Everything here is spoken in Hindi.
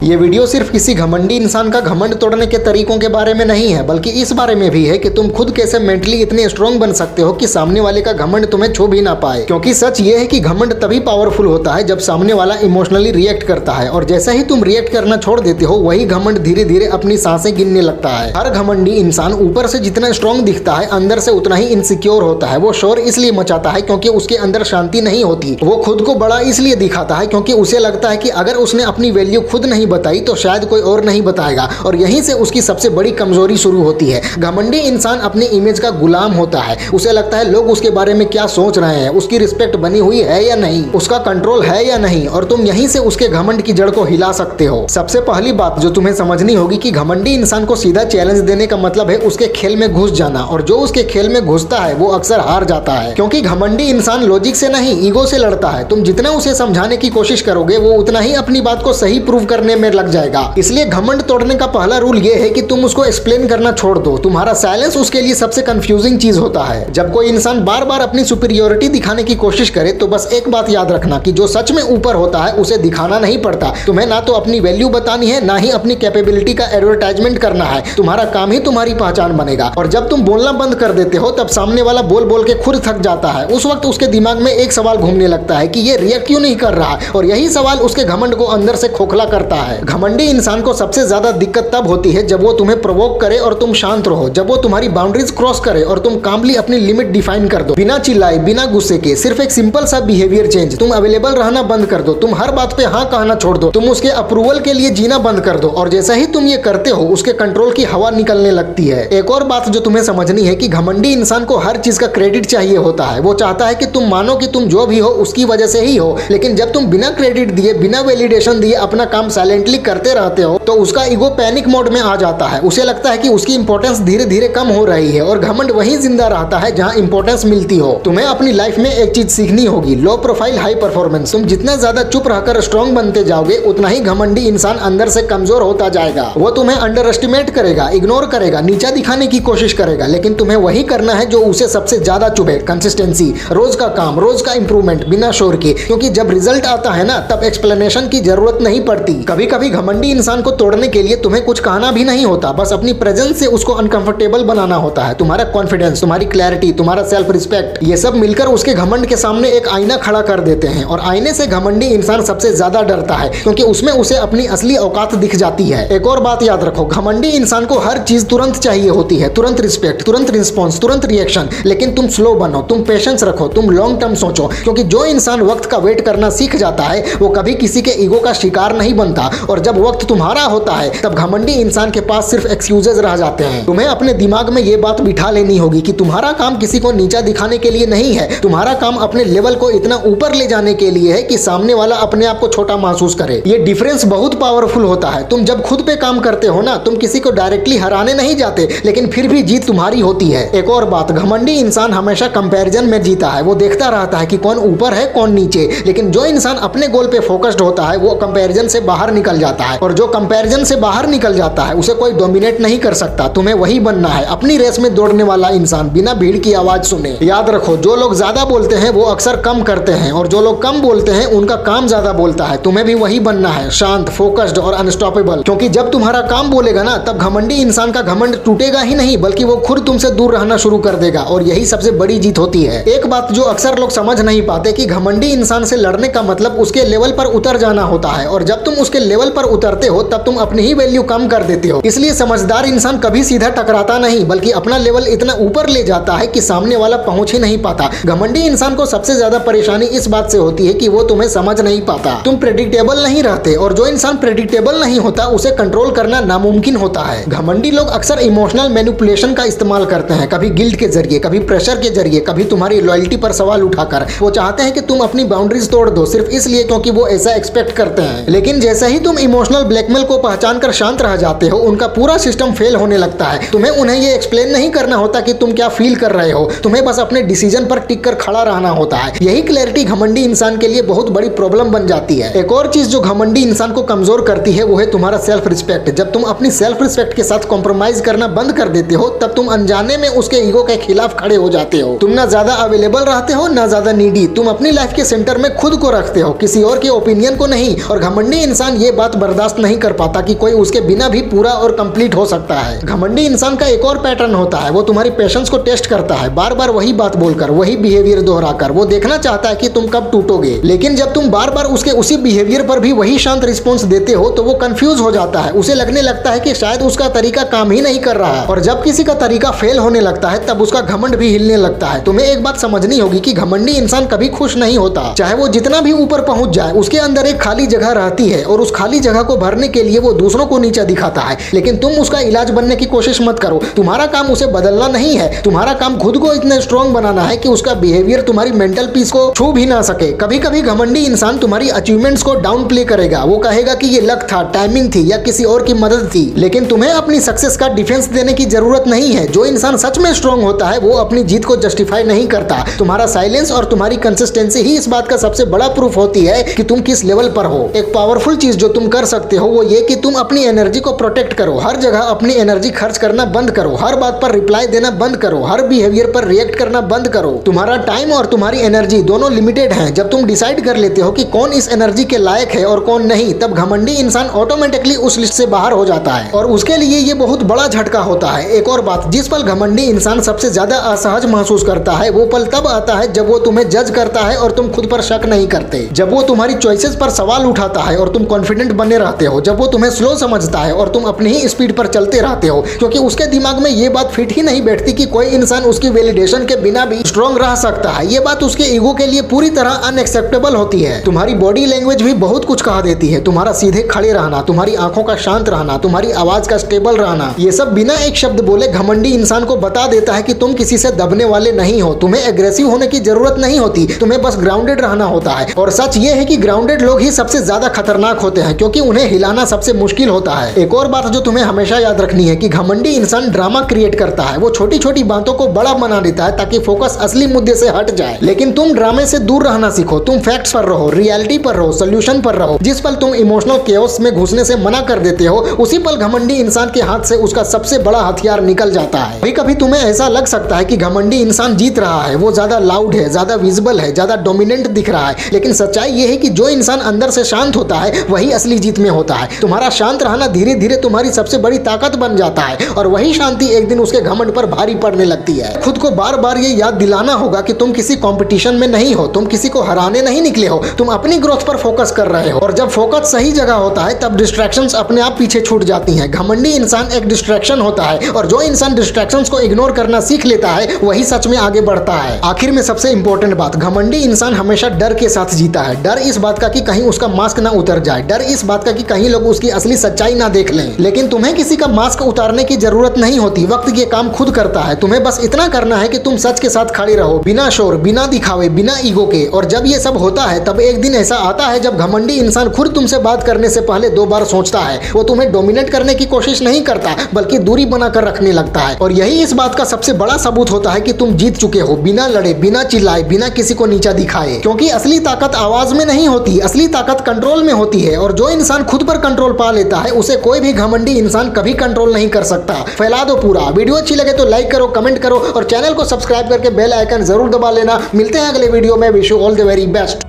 ये वीडियो सिर्फ किसी घमंडी इंसान का घमंड तोड़ने के तरीकों के बारे में नहीं है, बल्कि इस बारे में भी है कि तुम खुद कैसे मेंटली इतने स्ट्रांग बन सकते हो कि सामने वाले का घमंड तुम्हें छू भी ना पाए। क्योंकि सच ये है कि घमंड तभी पावरफुल होता है जब सामने वाला इमोशनली रिएक्ट करता है, और जैसा ही तुम रिएक्ट करना छोड़ देते हो वही घमंड धीरे धीरे अपनी सांसें गिनने लगता है। हर घमंडी इंसान ऊपर से जितना स्ट्रांग दिखता है अंदर से उतना ही इनसिक्योर होता है। वो शोर इसलिए मचाता है क्योंकि उसके अंदर शांति नहीं होती। वो खुद को बड़ा इसलिए दिखाता है क्योंकि उसे लगता है कि अगर उसने अपनी वैल्यू खुद नहीं बताई तो शायद कोई और नहीं बताएगा, और यहीं से उसकी सबसे बड़ी कमजोरी शुरू होती है। घमंडी इंसान अपने इमेज का गुलाम होता है। उसे लगता है लोग उसके बारे में क्या सोच रहे हैं, उसकी रिस्पेक्ट बनी हुई है या नहीं, उसका कंट्रोल है या नहीं, और तुम यहीं से उसके घमंड की जड़ को हिला सकते हो। सबसे पहली बात जो तुम्हें समझनी होगी कि घमंडी इंसान को सीधा चैलेंज देने का मतलब है उसके खेल में घुस जाना, और जो उसके खेल में घुसता है वो अक्सर हार जाता है। क्योंकि घमंडी इंसान लॉजिक से नहीं ईगो से लड़ता है। तुम जितना उसे समझाने की कोशिश करोगे वो उतना ही अपनी बात को सही प्रूव करने में लग जाएगा। इसलिए घमंड तोड़ने का पहला रूल ये है कि तुम उसको एक्सप्लेन करना छोड़ दो। तुम्हारा साइलेंस उसके लिए सबसे कंफ्यूजिंग चीज होता है। जब कोई इंसान बार बार अपनी सुपीरियोरिटी दिखाने की कोशिश करे तो बस एक बात याद रखना कि जो सच में ऊपर होता है उसे दिखाना नहीं पड़ता। तुम्हें ना तो अपनी वैल्यू बतानी है, ना ही अपनी कैपेबिलिटी का एडवर्टाइजमेंट करना है। तुम्हारा काम ही तुम्हारी पहचान बनेगा। और जब तुम बोलना बंद कर देते हो तब सामने वाला बोल बोल के खुद थक जाता है। उस वक्त उसके दिमाग में एक सवाल घूमने लगता है कि ये रिएक्ट क्यों नहीं कर रहा, और यही सवाल उसके घमंड को अंदर से खोखला करता है। घमंडी इंसान को सबसे ज्यादा दिक्कत तब होती है जब वो तुम्हें प्रोवोक करे और तुम शांत रहो, जब वो तुम्हारी बाउंड्रीज क्रॉस करे और तुम कामली अपनी लिमिट डिफाइन कर दो, बिना चिल्लाए, बिना गुस्से के। सिर्फ एक सिंपल सा बिहेवियर चेंज। तुम अवेलेबल रहना बंद कर दो, तुम हर बात पे हाँ कहना छोड़ दो, तुम उसके अप्रूवल के लिए जीना बंद कर दो, और जैसा ही तुम ये करते हो उसके कंट्रोल की हवा निकलने लगती है। एक और बात जो तुम्हें समझनी है कि घमंडी इंसान को हर चीज का क्रेडिट चाहिए होता है। वो चाहता है कि तुम मानो कि तुम जो भी हो उसकी वजह से ही हो, लेकिन जब तुम बिना क्रेडिट दिए, बिना वैलिडेशन दिए अपना काम साइलेंटली करते रहते हो तो उसका ईगो पैनिक मोड में आ जाता है। उसे लगता है कि उसकी इंपॉर्टेंस धीरे धीरे कम हो रही है, और घमंड वहीं जिंदा रहता है जहां इंपॉर्टेंस मिलती हो। तुम्हें अपनी लाइफ में एक चीज सीखनी होगी, लो प्रोफाइल हाई परफॉर्मेंस। तुम जितना ज्यादा चुप रहकर स्ट्रांग बनते जाओगे उतना ही घमंडी इंसान अंदर से कमजोर होता जाएगा। वो तुम्हें अंडर एस्टिमेट करेगा, इग्नोर करेगा, नीचा दिखाने की कोशिश करेगा, लेकिन तुम्हें वही करना है जो उसे सबसे ज्यादा चुभे। कंसिस्टेंसी, रोज का काम, रोज का इंप्रूवमेंट बिना शोर के। क्योंकि जब रिजल्ट आता है ना तब एक्सप्लेनेशन की जरूरत नहीं पड़ती। कभी कभी घमंडी इंसान को तोड़ने के लिए तुम्हें कुछ कहना भी नहीं होता, बस अपनी प्रेजेंस से उसको अनकंफर्टेबल बनाना होता है। तुम्हारा कॉन्फिडेंस, तुम्हारी क्लैरिटी, तुम्हारा सेल्फ रिस्पेक्ट, ये सब मिलकर उसके घमंड के सामने एक आईना खड़ा कर देते हैं। और आईने से घमंडी इंसान सबसे ज्यादा डरता है क्योंकि उसमें उसे अपनी असली औकात दिख जाती है। एक और बात याद रखो, घमंडी इंसान को हर चीज तुरंत चाहिए होती है, तुरंत रिस्पेक्ट, तुरंत रिस्पॉन्स, तुरंत रिएक्शन। लेकिन तुम स्लो बनो, तुम पेशेंस रखो, तुम लॉन्ग टर्म सोचो। क्योंकि जो इंसान वक्त का वेट करना सीख जाता है वो कभी किसी के ईगो का शिकार नहीं बनता, और जब वक्त तुम्हारा होता है तब घमंडी इंसान के पास सिर्फ एक्सक्यूजेज रह जाते हैं। तुम्हें अपने दिमाग में ये बात बिठा लेनी होगी कि तुम्हारा काम किसी को नीचा दिखाने के लिए नहीं है। तुम्हारा काम अपने लेवल को इतना ऊपर ले जाने के लिए है कि सामने वाला अपने आप को छोटा महसूस करे। ये डिफरेंस बहुत पावरफुल होता है। तुम जब खुद पे काम करते हो ना, तुम किसी को डायरेक्टली हराने नहीं जाते, लेकिन फिर भी जीत तुम्हारी होती है। एक और बात, घमंडी इंसान हमेशा कंपैरिजन में जीता है। वो देखता रहता है कि कौन ऊपर है कौन नीचे, लेकिन जो इंसान अपने गोल पे फोकस्ड होता है वो कंपैरिजन से बाहर निकल जाता है, और जो कंपैरिजन से बाहर निकल जाता है उसे कोई डोमिनेट नहीं कर सकता। तुम्हें वही बनना है, अपनी रेस में दौड़ने वाला इंसान, बिना भीड़ की आवाज सुने। याद रखो, जो लोग ज्यादा बोलते हैं वो अक्सर कम करते हैं, और जो लोग कम बोलते हैं उनका काम ज्यादा बोलता है। तुम्हें भी वही बनना है, शांत, फोकस्ड और अनस्टॉपेबल। क्योंकि जब तुम्हारा काम बोलेगा ना तब घमंडी इंसान का घमंड टूटेगा ही नहीं, बल्कि वो खुद तुमसे दूर रहना शुरू कर देगा, और यही सबसे बड़ी जीत होती है। एक बात जो अक्सर लोग समझ नहीं पाते कि घमंडी इंसान से लड़ने का मतलब उसके लेवल पर उतर जाना होता है, और जब तुम उसके लेवल पर उतरते हो तब तुम अपनी ही वैल्यू कम कर देते हो। इसलिए समझदार इंसान कभी सीधा टकराता नहीं, बल्कि अपना लेवल इतना ऊपर ले जाता है कि सामने वाला पहुंच ही नहीं पाता। घमंडी इंसान को सबसे ज्यादा परेशानी इस बात से होती है कि वो तुम्हें समझ नहीं पाता। तुम प्रेडिक्टेबल नहीं रहते, और जो इंसान प्रेडिक्टेबल नहीं होता उसे कंट्रोल करना नामुमकिन होता है। घमंडी लोग अक्सर इमोशनल मैनिपुलेशन का इस्तेमाल करते हैं, कभी गिल्ट के जरिए, कभी प्रेशर के जरिए, कभी तुम्हारी लॉयल्टी पर सवाल उठाकर। वो चाहते हैं कि तुम अपनी बाउंड्रीज तोड़ दो सिर्फ इसलिए क्योंकि वो ऐसा एक्सपेक्ट करते हैं। लेकिन जैसा ही तुम इमोशनल ब्लैकमेल को पहचान कर शांत रह जाते हो उनका पूरा सिस्टम फेल होने लगता है। तुम्हें उन्हें ये एक्सप्लेन नहीं करना होता कि तुम क्या फील कर रहे हो, तुम्हें बस अपने डिसीजन पर टिक कर खड़ा रहना होता है। यही क्लैरिटी घमंडी इंसान के लिए बहुत बड़ी प्रॉब्लम बन जाती है। एक और चीज जो घमंडी इंसान को कमजोर करती है वो है तुम्हारा सेल्फ रिस्पेक्ट। जब तुम अपनी सेल्फ रिस्पेक्ट के साथ कॉम्प्रोमाइज करना बंद कर देते हो तब तुम अनजाने में उसके ईगो के खिलाफ खड़े हो जाते हो। तुम ना ज्यादा अवेलेबल रहते हो ना ज्यादा नीडी। तुम अपनी लाइफ के सेंटर में खुद को रखते हो, किसी और के ओपिनियन को नहीं। और घमंडी इंसान ये बात बर्दाश्त नहीं कर पाता कि कोई उसके बिना भी पूरा और कंप्लीट हो सकता है। घमंडी इंसान का एक और पैटर्न होता है, वो तुम्हारी पेशेंस को टेस्ट करता है, बार बार वही बात बोलकर, वही बिहेवियर दोहराकर। वो देखना चाहता है कि तुम कब टूटोगे, लेकिन जब तुम बार बार उसके उसी बिहेवियर पर भी वही शांत रिस्पॉन्स देते हो तो वो कंफ्यूज हो जाता है। उसे लगने लगता है कि शायद उसका तरीका काम ही नहीं कर रहा। और जब किसी का तरीका फेल होने लगता है तब उसका घमंड भी हिलने लगता है। तुम्हें एक बात समझनी होगी कि घमंडी इंसान कभी खुश नहीं होता। चाहे वो जितना भी ऊपर पहुंच जाए, उसके अंदर एक खाली जगह रहती है और उस खाली जगह को भरने के लिए वो दूसरों को नीचा दिखाता है। लेकिन तुम उसका इलाज बनने की कोशिश मत करो। तुम्हारा काम उसे बदलना नहीं है, तुम्हारा काम खुद को इतना स्ट्रॉन्ग बनाना है कि उसका बिहेवियर तुम्हारी मेंटल पीस को छू भी ना सके। कभी कभी घमंडी इंसान तुम्हारी अचीवमेंट्स को डाउन प्ले करेगा। वो कहेगा कि ये लक था, टाइमिंग थी या किसी और की मदद थी। लेकिन तुम्हें अपनी सक्सेस का डिफेंस देने की जरूरत नहीं है। जो इंसान सच में स्ट्रॉन्ग होता है वो अपनी जीत को जस्टिफाई नहीं करता। तुम्हारा साइलेंस और तुम्हारी कंसिस्टेंसी ही इस बात का सबसे बड़ा प्रूफ होती है कि तुम किस लेवल पर हो। एक पावरफुल चीज जो तुम कर सकते हो वो ये कि तुम अपनी एनर्जी को प्रोटेक्ट करो। हर जगह अपनी एनर्जी खर्च करना बंद करो। हर बात पर रिप्लाई देना बंद करो। हर बिहेवियर पर रिएक्ट करना बंद करो। तुम्हारा टाइम और तुम्हारी एनर्जी दोनों लिमिटेड हैं। जब तुम डिसाइड कर लेते हो कि कौन इस एनर्जी के लायक है और कौन नहीं, तब घमंडी इंसान ऑटोमेटिकली उस लिस्ट से बाहर हो जाता है और उसके लिए ये बहुत बड़ा झटका होता है। एक और बात, जिस पल घमंडी इंसान सबसे ज्यादा असहज महसूस करता है वो पल तब आता है जब वो तुम्हें जज करता है और तुम खुद पर शक नहीं करते। जब वो तुम्हारी चॉइसेस पर सवाल उठाता है और तुम कॉन्फिडेंट बने रहते हो। जब वो तुम्हें स्लो समझता है और तुम अपनी ही स्पीड पर चलते रहते हो, क्योंकि उसके दिमाग में ये बात फिट ही नहीं बैठती कि कोई इंसान उसकी वैलिडेशन के बिना भी स्ट्रॉन्ग रह सकता है। ये बात उसके ईगो के लिए पूरी तरह अनएक्सेप्टेबल होती है। तुम्हारी बॉडी लैंग्वेज भी बहुत कुछ कहा देती है। तुम्हारा सीधे खड़े रहना, तुम्हारी आंखों का शांत रहना, तुम्हारी आवाज का स्टेबल रहना, ये सब बिना एक शब्द बोले घमंडी इंसान को बता देता है कि तुम किसी से दबने वाले नहीं हो। तुम्हें एग्रेसिव होने की जरूरत नहीं होती, तुम्हें बस ग्राउंडेड रहना होता है। और सच ये है कि ग्राउंडेड लोग ही सबसे ज्यादा खतरनाक होते हैं, क्योंकि उन्हें हिलाना सबसे मुश्किल होता है। एक और बात जो तुम्हें हमेशा याद रखनी है कि घमंडी इंसान ड्रामा क्रिएट करता है। वो छोटी छोटी बातों को बड़ा बना देता है ताकि फोकस असली मुद्दे से हट जाए। लेकिन तुम ड्रामे से दूर रहना सीखो। तुम फैक्ट्स पर रहो, रियलिटी पर रहो, सोल्यूशन पर रहो। जिस पल तुम इमोशनल केओस में घुसने से मना कर देते हो, उसी पल घमंडी इंसान के हाथ से उसका सबसे बड़ा हथियार निकल जाता है। कभी कभी तुम्हें ऐसा लग सकता है कि घमंडी इंसान जीत रहा है, वो ज्यादा लाउड है, ज्यादा विजिबल है, ज्यादा डोमिनेंट दिख रहा है। लेकिन सच्चाई ये है कि जो इंसान अंदर से शांत होता है वही असली जीत में होता है। तुम्हारा शांत रहना धीरे धीरे तुम्हारी सबसे बड़ी ताकत बन जाता है और वही शांति एक दिन उसके घमंड पर भारी पड़ने लगती है। खुद को बार बार ये याद दिलाना होगा कि तुम किसी कंपटीशन में नहीं हो, तुम किसी को हराने नहीं निकले हो, तुम अपनी ग्रोथ पर फोकस कर रहे हो। और जब फोकस सही जगह होता है तब डिस्ट्रैक्शंस अपने आप पीछे छूट जाती हैं। घमंडी इंसान एक डिस्ट्रैक्शन होता है और जो इंसान डिस्ट्रैक्शंस को इग्नोर करना सीख लेता है वही सच में आगे बढ़ता है। आखिर में सबसे इंपॉर्टेंट बात, घमंडी इंसान हमेशा डर के साथ जीता है। डर इस बात का कि कहीं उसका मास्क ना उतर जाए, डर इस बात का कि कहीं लोग उसकी असली सच्चाई ना देख लें। लेकिन तुम्हें किसी का मास्क उतारने की जरूरत नहीं होती, वक्त ये काम खुद करता है। तुम्हें बस इतना करना है कि तुम सच के साथ खड़े रहो, बिना शोर, बिना दिखावे, बिना ईगो के। और जब ये सब होता है तब एक दिन ऐसा आता है जब घमंडी इंसान खुद तुमसे बात करने से पहले 2 बार सोचता है। वो तुम्हें डोमिनेट करने की कोशिश नहीं करता बल्कि दूरी बनाकर रखने लगता है। और यही इस बात का सबसे बड़ा सबूत होता है कि तुम जीत चुके हो, बिना लड़े, बिना चिल्लाए, बिना किसी को नीचा दिखाए। क्योंकि असली ताकत आवाज में नहीं होती, असली ताकत कंट्रोल में होती है। और जो इंसान खुद पर कंट्रोल पा लेता है उसे कोई भी घमंडी इंसान कभी कंट्रोल नहीं कर सकता। फैला दो पूरा। वीडियो अच्छी लगे तो लाइक करो, कमेंट करो और चैनल को सब्सक्राइब करके बेल आइकन जरूर दबा लेना। मिलते हैं अगले वीडियो में। Wish you all the very best.